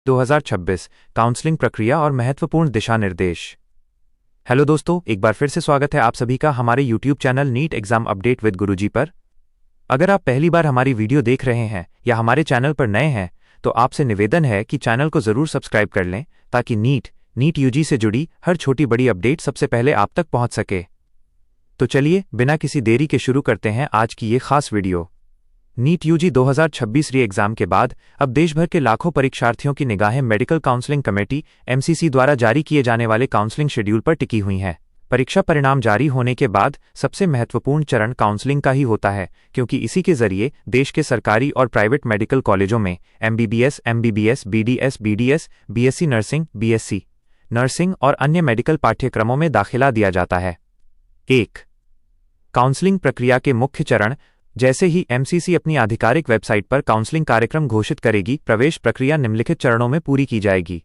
2026 counselling प्रक्रिया और महत्वपूर्ण दिशा निर्देश। हेलो दोस्तों, एक बार फिर से स्वागत है आप सभी का हमारे YouTube channel NEET exam update with Guruji पर। अगर आप पहली बार हमारी वीडियो देख रहे हैं या हमारे चैनल पर नए हैं तो आपसे निवेदन है कि चैनल को जरूर सब्सक्राइब कर लें ताकि नीट यूजी से जुड़ी हर छोटी बड़ी अपडेट सबसे पहले आप तक पहुंच सके। तो चलिए बिना किसी देरी के शुरू करते हैं आज की ये खास वीडियो। नीट यूजी 2026 री एग्जाम के बाद अब देश भर के लाखों परीक्षार्थियों की निगाहें मेडिकल काउंसलिंग कमेटी एमसीसी द्वारा जारी किए जाने वाले काउंसलिंग शेड्यूल पर टिकी हुई हैं। परीक्षा परिणाम जारी होने के बाद सबसे महत्वपूर्ण चरण काउंसलिंग का ही होता है, क्योंकि इसी के जरिए देश के सरकारी और प्राइवेट मेडिकल कॉलेजों में MBBS, BDS, BSc nursing, BSc nursing और अन्य मेडिकल पाठ्यक्रमों में दाखिला दिया जाता है। 1. काउंसलिंग प्रक्रिया के मुख्य चरण। जैसे ही एमसीसी अपनी आधिकारिक वेबसाइट पर काउंसलिंग कार्यक्रम घोषित करेगी, प्रवेश प्रक्रिया निम्नलिखित चरणों में पूरी की जाएगी।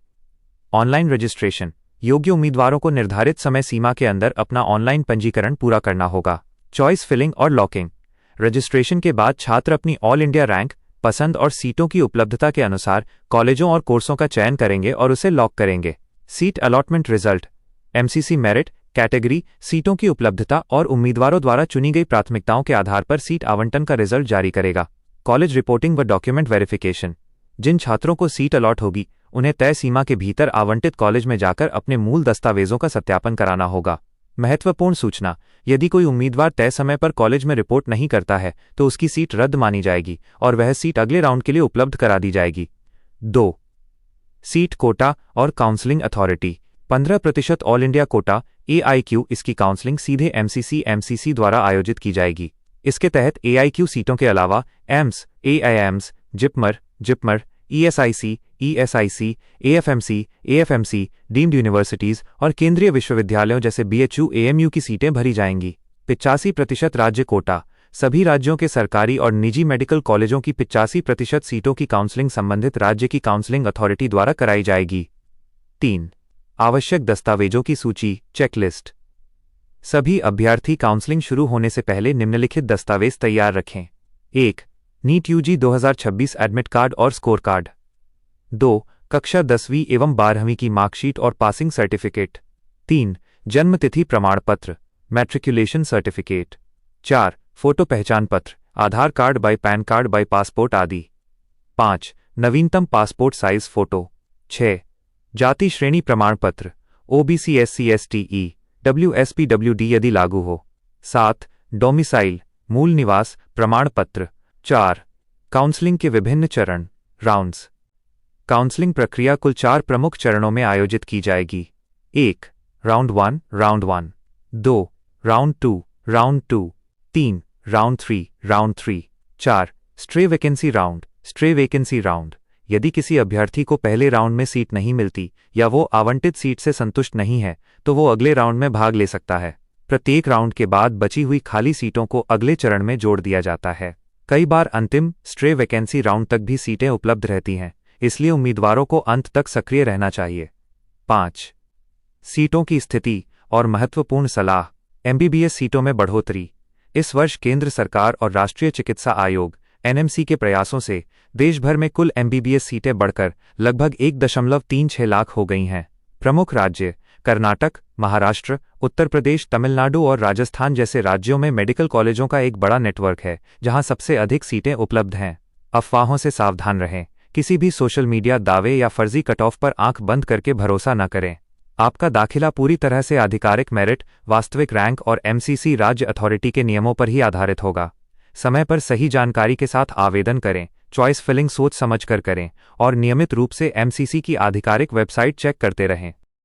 Online registration. योग्य उम्मीदवारों को निर्धारित समय सीमा के अंदर अपना ऑनलाइन पंजीकरण पूरा करना होगा। चॉइस फिलिंग और लॉकिंग। रजिस्ट्रेशन के बाद छात्र अपनी ऑल इंडिया रैंक, पसंद और सीटों की उपलब्धता के अनुसार कॉलेजों और कोर्सों का चयन करेंगे और उसे लॉक करेंगे। Seat allotment result. MCC merit, category, सीटों की उपलब्धता और उम्मीदवारों द्वारा चुनी गई प्राथमिकताओं के आधार पर सीट आवंटन का रिजल्ट जारी करेगा। कॉलेज रिपोर्टिंग व डॉक्यूमेंट वेरिफिकेशन। जिन छात्रों को सीट अलॉट होगी उन्हें तय सीमा के भीतर आवंटित कॉलेज में जाकर अपने मूल दस्तावेजों का सत्यापन कराना होगा। महत्वपूर्ण सूचना। यदि कोई उम्मीदवार तय समय पर कॉलेज में रिपोर्ट नहीं करता है तो उसकी सीट रद्द मानी जाएगी और वह सीट अगले राउंड के लिए उपलब्ध करा दी जाएगी। 2. सीट कोटा और counselling authority. 15% all India quota AIQ, इसकी काउंसलिंग सीधे एमसीसी द्वारा आयोजित की जाएगी। इसके तहत AIQ सीटों के अलावा AIIMS, AIIMS, JIPMER, ESIC, AFMC, deemed universities और केंद्रीय विश्वविद्यालयों जैसे BHU, AMU की सीटें भरी जाएंगी। 85% राज्य कोटा। सभी राज्यों के सरकारी और निजी मेडिकल कॉलेजों की 85% सीटों की काउंसलिंग संबंधित राज्य की काउंसलिंग अथॉरिटी द्वारा कराई जाएगी। 3. आवश्यक दस्तावेजों की सूची, चेकलिस्ट। सभी अभ्यर्थी काउंसलिंग शुरू होने से पहले निम्नलिखित दस्तावेज तैयार रखें। 1. नीट यूजी 2026 एडमिट कार्ड और स्कोर कार्ड। 2. कक्षा 10वीं एवं 12वीं की मार्कशीट और पासिंग सर्टिफिकेट। 3. जन्मतिथि प्रमाण पत्र, मैट्रिकुलेशन सर्टिफिकेट। 4. फोटो पहचान पत्र, Aadhaar card by PAN card by passport आदि। 5. नवीनतम पासपोर्ट साइज फोटो। 6. जाति श्रेणी प्रमाण पत्र, OBC, SC, ST, WSPWD यदि लागू हो। 7. डोमिसाइल, मूल निवास प्रमाण पत्र। 4. काउंसलिंग के विभिन्न चरण, राउंड्स। काउंसलिंग प्रक्रिया कुल 4 प्रमुख चरणों में आयोजित की जाएगी। 1. Round 1, 2. Round 2, 3. Round 3, 4. Stray vacancy round. यदि किसी अभ्यर्थी को पहले राउंड में सीट नहीं मिलती या वो आवंटित सीट से संतुष्ट नहीं है तो वो अगले राउंड में भाग ले सकता है। प्रत्येक राउंड के बाद बची हुई खाली सीटों को अगले चरण में जोड़ दिया जाता है। कई बार अंतिम स्ट्रे वैकेंसी राउंड तक भी सीटें उपलब्ध रहती हैं, इसलिए उम्मीदवारों को अंत तक सक्रिय रहना चाहिए। 5. सीटों की स्थिति और महत्वपूर्ण सलाह। एमबीबीएस सीटों में बढ़ोतरी। इस वर्ष केंद्र सरकार और राष्ट्रीय चिकित्सा आयोग NMC के प्रयासों से देश भर में कुल MBBS सीटें बढ़कर लगभग 1.36 लाख हो गई हैं। प्रमुख राज्य कर्नाटक, महाराष्ट्र, उत्तर प्रदेश, तमिलनाडु और राजस्थान जैसे राज्यों में मेडिकल कॉलेजों का एक बड़ा नेटवर्क है जहां सबसे अधिक सीटें उपलब्ध हैं। अफवाहों से सावधान रहें। किसी भी सोशल मीडिया दावे या फर्जी कट ऑफ पर आंख बंद करके भरोसा न करें। आपका दाखिला पूरी तरह से आधिकारिक मेरिट, वास्तविक रैंक और MCC राज्य अथॉरिटी के नियमों पर ही आधारित होगा। समय पर सही जानकारी के साथ आवेदन करें, चॉइस फिलिंग सोच समझ कर करें और नियमित रूप से MCC की आधिकारिक वेबसाइट चेक करते रहें।